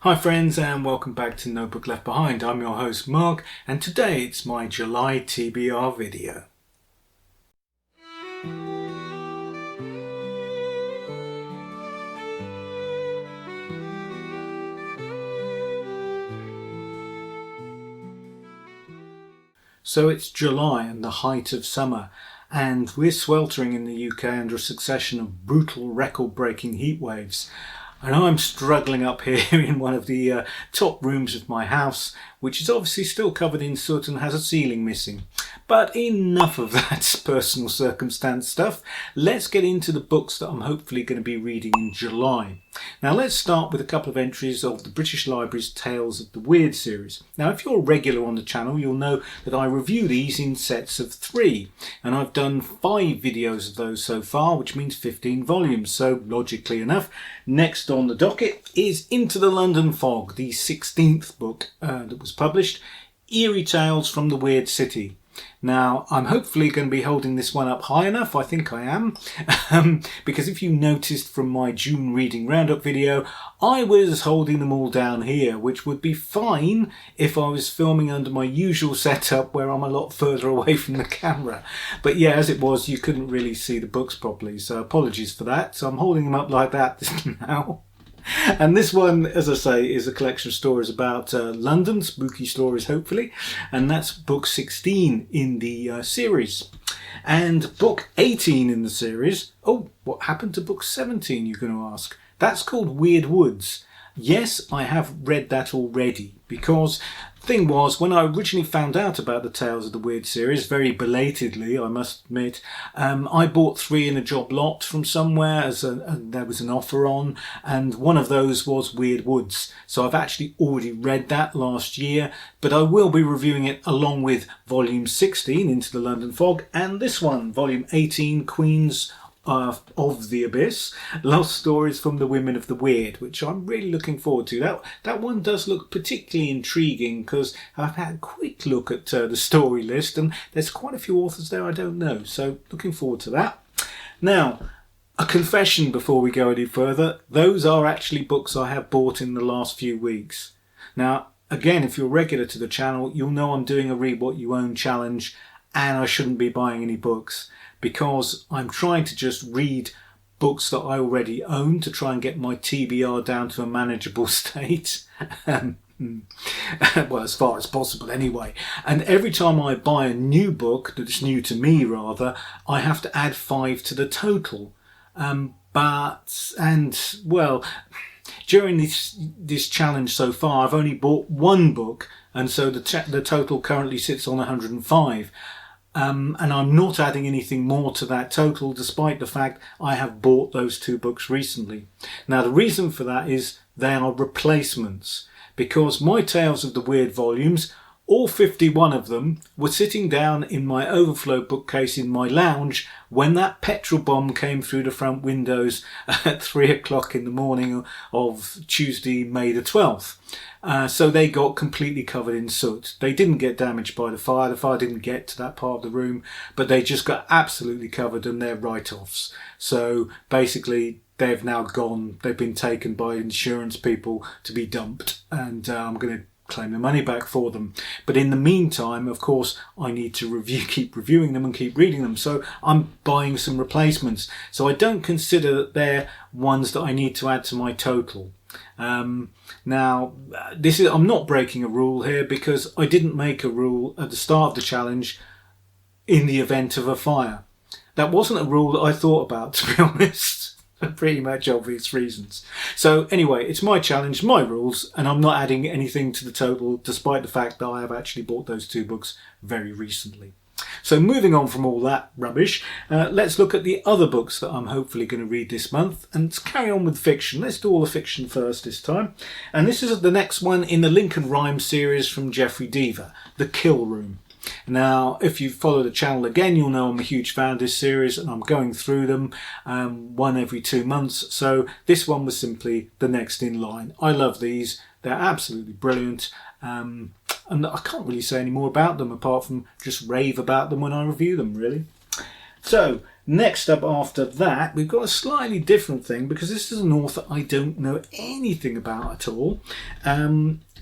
Hi friends, and welcome back to No Book Left Behind. I'm your host Mark, and today it's my July TBR video. So it's July and the height of summer, and we're sweltering in the UK under a succession of brutal record-breaking heat waves. And I'm struggling up here in one of the top rooms of my house, which is obviously still covered in soot and has a ceiling missing. But enough of that personal circumstance stuff. Let's get into the books that I'm hopefully going to be reading in July. Now let's start with a couple of entries of the British Library's Tales of the Weird series. Now if you're a regular on the channel, you'll know that I review these in sets of 3. And I've done 5 videos of those so far, which means 15 volumes. So logically enough, next on the docket is Into the London Fog, the 16th book that was published, Eerie Tales from the Weird City. Now, I'm hopefully going to be holding this one up high enough. I think I am. Because if you noticed from my June reading roundup video, I was holding them all down here, which would be fine if I was filming under my usual setup where I'm a lot further away from the camera. But yeah, as it was, you couldn't really see the books properly, so apologies for that. So I'm holding them up like that now. And this one, as I say, is a collection of stories about London, spooky stories hopefully, and that's book 16 in the series. And book 18 in the series, oh, what happened to book 17, you're going to ask? That's called Weird Woods. Yes, I have read that already, because the thing was, when I originally found out about the Tales of the Weird series, very belatedly I must admit, I bought 3 in a job lot from somewhere and there was an offer on, and one of those was Weird Woods. So I've actually already read that last year, but I will be reviewing it along with volume 16, Into the London Fog, and this one, volume 18, Queens of the Abyss, Lost Stories from the Women of the Weird, which I'm really looking forward to. That one does look particularly intriguing because I've had a quick look at the story list and there's quite a few authors there I don't know, so looking forward to that. Now, a confession before we go any further, those are actually books I have bought in the last few weeks. Now, again, if you're regular to the channel, you'll know I'm doing a Read What You Own challenge and I shouldn't be buying any books, because I'm trying to just read books that I already own to try and get my TBR down to a manageable state. Well, as far as possible anyway. And every time I buy a new book, that's new to me rather, I have to add 5 to the total. Well, during this challenge so far, I've only bought 1 book, and so the total currently sits on 105. And I'm not adding anything more to that total, despite the fact I have bought those 2 books recently. Now, the reason for that is they are replacements, because my Tales of the Weird volumes, all 51 of them, were sitting down in my overflow bookcase in my lounge when that petrol bomb came through the front windows at 3 o'clock in the morning of Tuesday, May the 12th. So they got completely covered in soot. They didn't get damaged by the fire. The fire didn't get to that part of the room, but they just got absolutely covered, and they're write-offs. So basically, they've now gone. They've been taken by insurance people to be dumped, and I'm going to claim the money back for them. But in the meantime, of course, I need to keep reviewing them and keep reading them. So I'm buying some replacements. So I don't consider that they're ones that I need to add to my total. Now, I'm not breaking a rule here, because I didn't make a rule at the start of the challenge in the event of a fire. That wasn't a rule that I thought about, to be honest. For pretty much obvious reasons. So anyway, it's my challenge, my rules, and I'm not adding anything to the total, despite the fact that I have actually bought those 2 books very recently. So moving on from all that rubbish, let's look at the other books that I'm hopefully going to read this month, and let's carry on with fiction. Let's do all the fiction first this time. And this is the next one in the Lincoln Rhyme series from Jeffrey Deaver, The Kill Room. Now, if you follow the channel again, you'll know I'm a huge fan of this series, and I'm going through them one every 2 months. So this one was simply the next in line. I love these. They're absolutely brilliant. And I can't really say any more about them apart from just rave about them when I review them, really. So Next up after that, we've got a slightly different thing because this is an author I don't know anything about at all.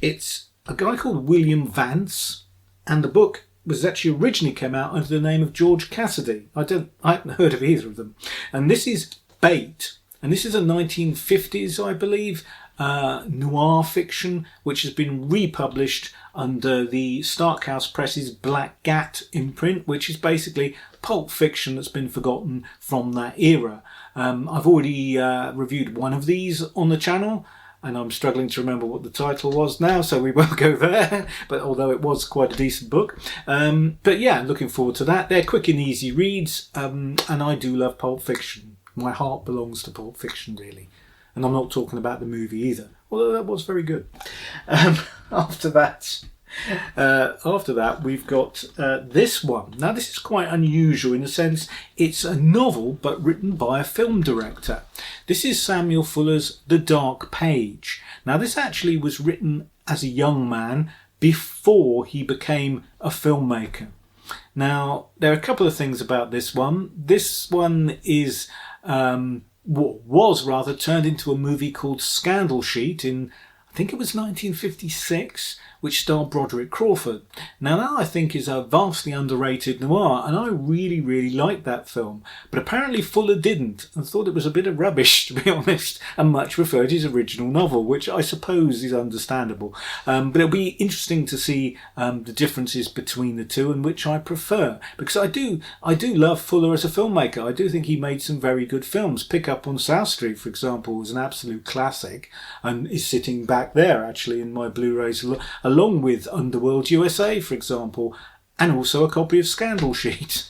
It's a guy called William Vance, and the book was actually originally came out under the name of George Cassidy. I haven't heard of either of them. And this is Bait, and this is a 1950s, I believe, noir fiction, which has been republished under the Starkhouse Press's Black Gat imprint, which is basically pulp fiction that's been forgotten from that era. I've already reviewed one of these on the channel, and I'm struggling to remember what the title was now, so we won't go there, but although it was quite a decent book. But yeah, looking forward to that. They're quick and easy reads, and I do love pulp fiction. My heart belongs to pulp fiction, really. And I'm not talking about the movie either, although that was very good. After that, we've got this one. Now, this is quite unusual in the sense it's a novel, but written by a film director. This is Samuel Fuller's The Dark Page. Now, this actually was written as a young man before he became a filmmaker. Now, there are a couple of things about this one. This one is... was rather turned into a movie called Scandal Sheet in, I think it was 1956, which starred Broderick Crawford. Now that I think is a vastly underrated noir, and I really, really liked that film. But apparently Fuller didn't, and thought it was a bit of rubbish, to be honest, and much preferred his original novel, which I suppose is understandable. But it'll be interesting to see the differences between the two, and which I prefer. Because I do love Fuller as a filmmaker. I do think he made some very good films. Pick Up on South Street, for example, was an absolute classic, and is sitting back there, actually, in my Blu-rays, along with Underworld USA, for example, and also a copy of Scandal Sheet.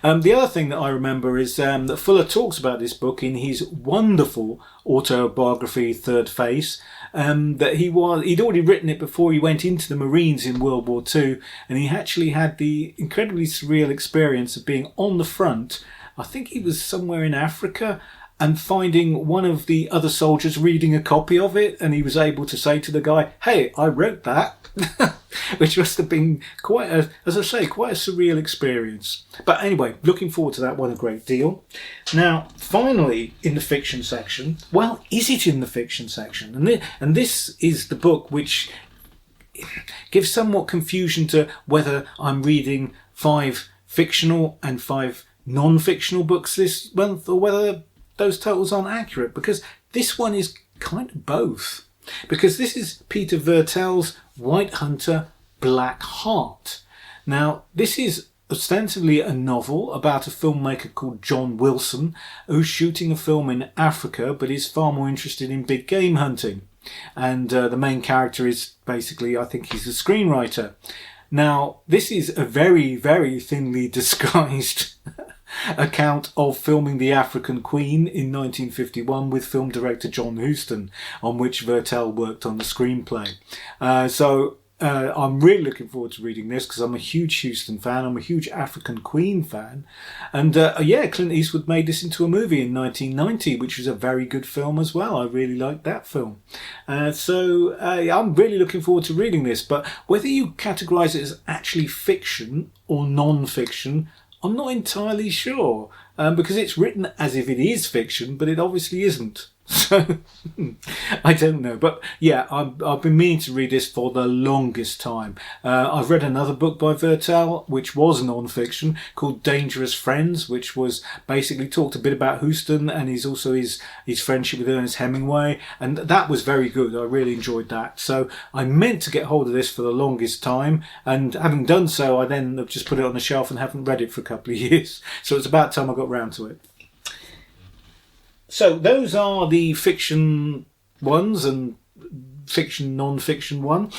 The other thing that I remember is that Fuller talks about this book in his wonderful autobiography, Third Face, that he'd already written it before he went into the Marines in World War II, and he actually had the incredibly surreal experience of being on the front. I think he was somewhere in Africa, and finding one of the other soldiers reading a copy of it, and he was able to say to the guy, "Hey, I wrote that," which must have been quite a surreal experience. But anyway, looking forward to that one a great deal. Now, finally, in the fiction section, well, is it in the fiction section? And this is the book which gives somewhat confusion to whether I'm reading 5 fictional and 5 non-fictional books this month, or whether those totals aren't accurate, because this one is kind of both. Because this is Peter Viertel's White Hunter, Black Heart. Now, this is ostensibly a novel about a filmmaker called John Wilson, who's shooting a film in Africa, but is far more interested in big game hunting. And the main character is basically, I think he's a screenwriter. Now, this is a very, very thinly disguised account of filming The African Queen in 1951 with film director John Huston, on which Viertel worked on the screenplay. So I'm really looking forward to reading this because I'm a huge Huston fan. I'm a huge African Queen fan. And Clint Eastwood made this into a movie in 1990, which was a very good film as well. I really liked that film. So I'm really looking forward to reading this. But whether you categorise it as actually fiction or non-fiction, I'm not entirely sure, because it's written as if it is fiction, but it obviously isn't. So, I don't know. But yeah, I've been meaning to read this for the longest time. I've read another book by Viertel, which was non-fiction, called Dangerous Friends, which was basically talked a bit about Huston and his friendship with Ernest Hemingway. And that was very good. I really enjoyed that. So I meant to get hold of this for the longest time. And having done so, I then have just put it on the shelf and haven't read it for a couple of years. So it's about time I got round to it. So those are the fiction ones and fiction, non-fiction one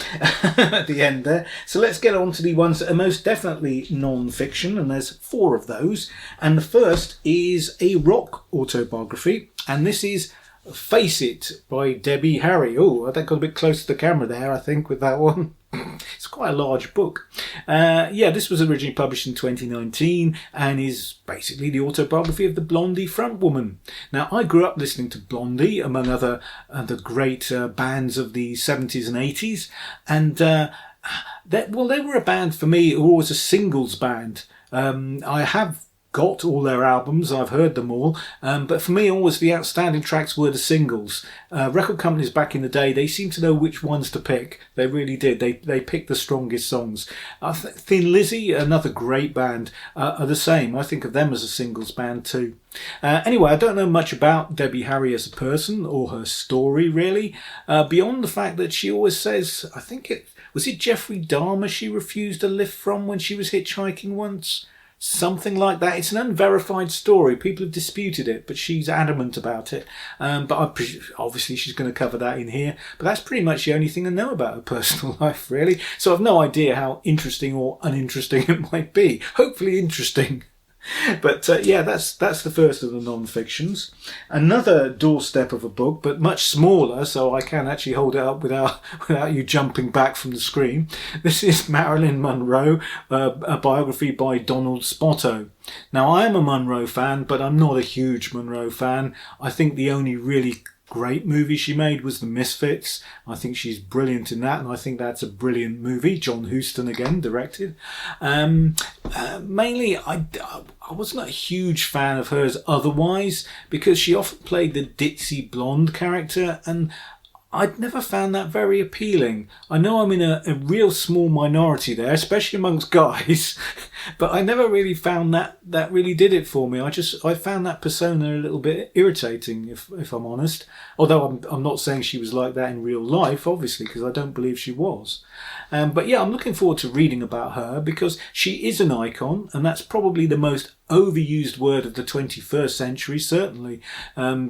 at the end there. So let's get on to the ones that are most definitely non-fiction, and there's 4 of those. And the first is a rock autobiography, and this is Face It by Debbie Harry. Oh, I got a bit close to the camera there, I think, with that one. It's quite a large book. This was originally published in 2019 and is basically the autobiography of the Blondie frontwoman. Now, I grew up listening to Blondie, among other the great bands of the 70s and 80s. And they were a band for me who was a singles band. I have got all their albums, I've heard them all, but for me always the outstanding tracks were the singles. Record companies back in the day, they seemed to know which ones to pick. They really did. They picked the strongest songs. Thin Lizzy, another great band, are the same. I think of them as a singles band too. Anyway, I don't know much about Debbie Harry as a person or her story really, beyond the fact that she always says, I think was it Jeffrey Dahmer she refused a lift from when she was hitchhiking once? Something like that. It's an unverified story. People have disputed it, but she's adamant about it. Obviously she's going to cover that in here. But that's pretty much the only thing I know about her personal life, really. So I've no idea how interesting or uninteresting it might be. Hopefully interesting. But yeah, that's the first of the non-fictions. Another doorstep of a book, but much smaller, so I can actually hold it up without you jumping back from the screen. This is Marilyn Monroe, a biography by Donald Spoto. Now, I am a Monroe fan, but I'm not a huge Monroe fan. I think the only really great movie she made was The Misfits. I think she's brilliant in that, and I think that's a brilliant movie. John Huston again directed. Mainly, I wasn't a huge fan of hers otherwise, because she often played the ditzy blonde character, and I'd never found that very appealing. I know I'm in a real small minority there, especially amongst guys, but I never really found that really did it for me. I found that persona a little bit irritating, if I'm honest. Although I'm not saying she was like that in real life, obviously, because I don't believe she was. But yeah, I'm looking forward to reading about her because she is an icon, and that's probably the most overused word of the 21st century, certainly,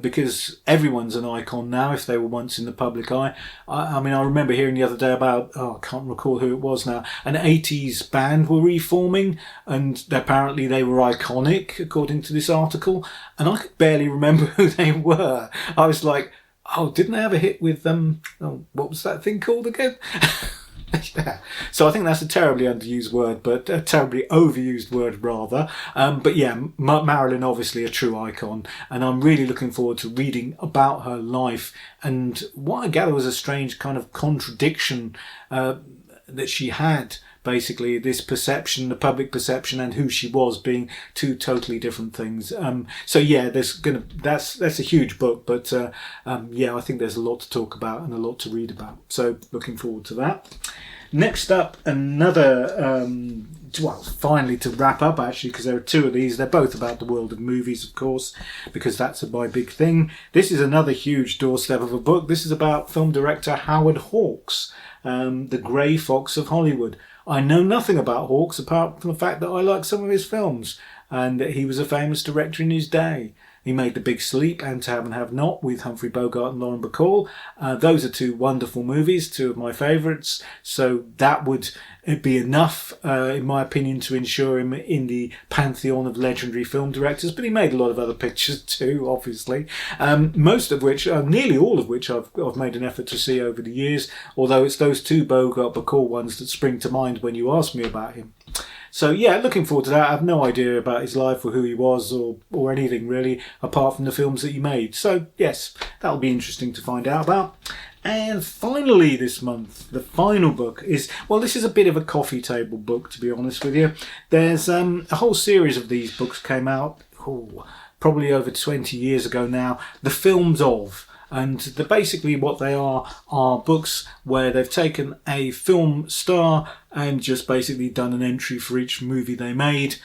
because everyone's an icon now if they were once in the public eye. I mean, I remember hearing the other day about, I can't recall who it was now, an 80s band were reforming, and apparently they were iconic, according to this article, and I could barely remember who they were. I was like, oh, didn't they have a hit with what was that thing called again? Yeah. So I think that's a terribly underused word, but a terribly overused word rather. But yeah, Marilyn, obviously a true icon, and I'm really looking forward to reading about her life and what I gather was a strange kind of contradiction that she had. Basically, this perception, the public perception, and who she was being two totally different things. So yeah, that's a huge book, but yeah, I think there's a lot to talk about and a lot to read about. So looking forward to that. Next up, another. Finally to wrap up actually, because there are two of these. They're both about the world of movies, of course, because that's my big thing. This is another huge doorstep of a book. This is about film director Howard Hawks, the Grey Fox of Hollywood. I know nothing about Hawks apart from the fact that I like some of his films, and that he was a famous director in his day. He made The Big Sleep and To Have and Have Not with Humphrey Bogart and Lauren Bacall. Those are two wonderful movies, two of my favourites. So that would be enough, in my opinion, to ensure him in the pantheon of legendary film directors. But he made a lot of other pictures too, obviously. Most of which, nearly all of which, I've made an effort to see over the years. Although it's those two Bogart-Bacall ones that spring to mind when you ask me about him. So yeah, looking forward to that. I have no idea about his life or who he was or anything really, apart from the films that he made. So yes, that'll be interesting to find out about. And finally this month, the final book is, well, this is a bit of a coffee table book, to be honest with you. There's a whole series of these books came out, probably over 20 years ago now, The Films Of. And basically what they are books where they've taken a film star and just basically done an entry for each movie they made,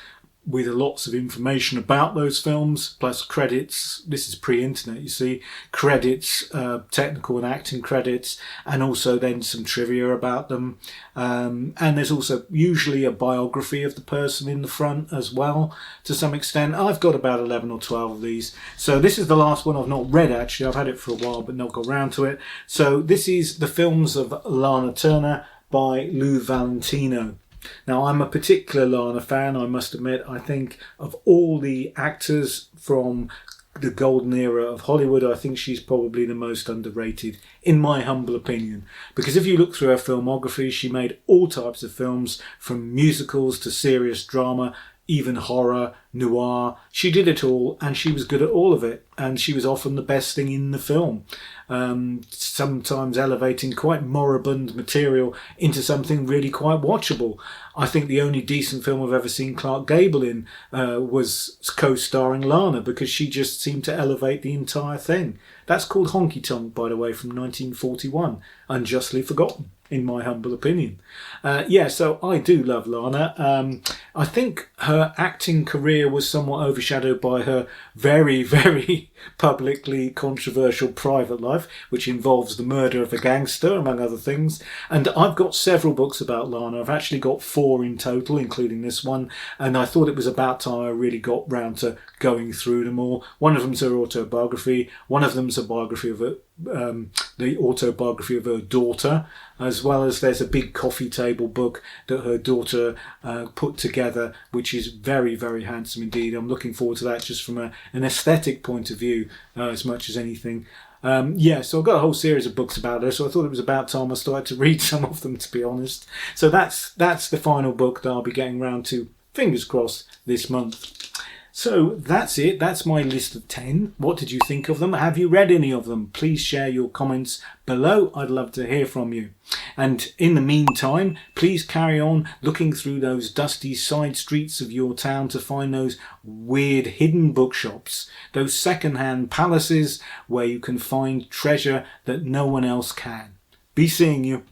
with lots of information about those films, plus credits. This is pre-internet, you see. Credits, technical and acting credits, and also then some trivia about them. And there's also usually a biography of the person in the front as well, to some extent. I've got about 11 or 12 of these. So this is the last one I've not read, actually. I've had it for a while, but not got round to it. So this is The Films of Lana Turner by Lou Valentino. Now, I'm a particular Lana fan, I must admit. I think of all the actors from the golden era of Hollywood, I think she's probably the most underrated, in my humble opinion. Because if you look through her filmography, she made all types of films, from musicals to serious drama, even horror, noir. She did it all, and she was good at all of it, and she was often the best thing in the film. Sometimes elevating quite moribund material into something really quite watchable. I think the only decent film I've ever seen Clark Gable in was co-starring Lana, because she just seemed to elevate the entire thing. That's called Honky Tonk, by the way, from 1941, unjustly forgotten, in my humble opinion. So I do love Lana. I think her acting career was somewhat overshadowed by her very, very publicly controversial private life, which involves the murder of a gangster, among other things. And I've got several books about Lana. I've actually got 4 in total, including this one. And I thought it was about time I really got round to going through them all. One of them's her autobiography. One of them's a biography of her, the autobiography of her daughter, as well as there's a big coffee table book that her daughter put together, which is very, very handsome indeed. I'm looking forward to that just from an aesthetic point of view as much as anything. So I've got a whole series of books about her, so I thought it was about time I started to read some of them, to be honest. So that's the final book that I'll be getting round to, fingers crossed, this month. So that's it. That's my list of 10. What did you think of them? Have you read any of them? Please share your comments below. I'd love to hear from you. And in the meantime, please carry on looking through those dusty side streets of your town to find those weird hidden bookshops, those second-hand palaces where you can find treasure that no one else can. Be seeing you.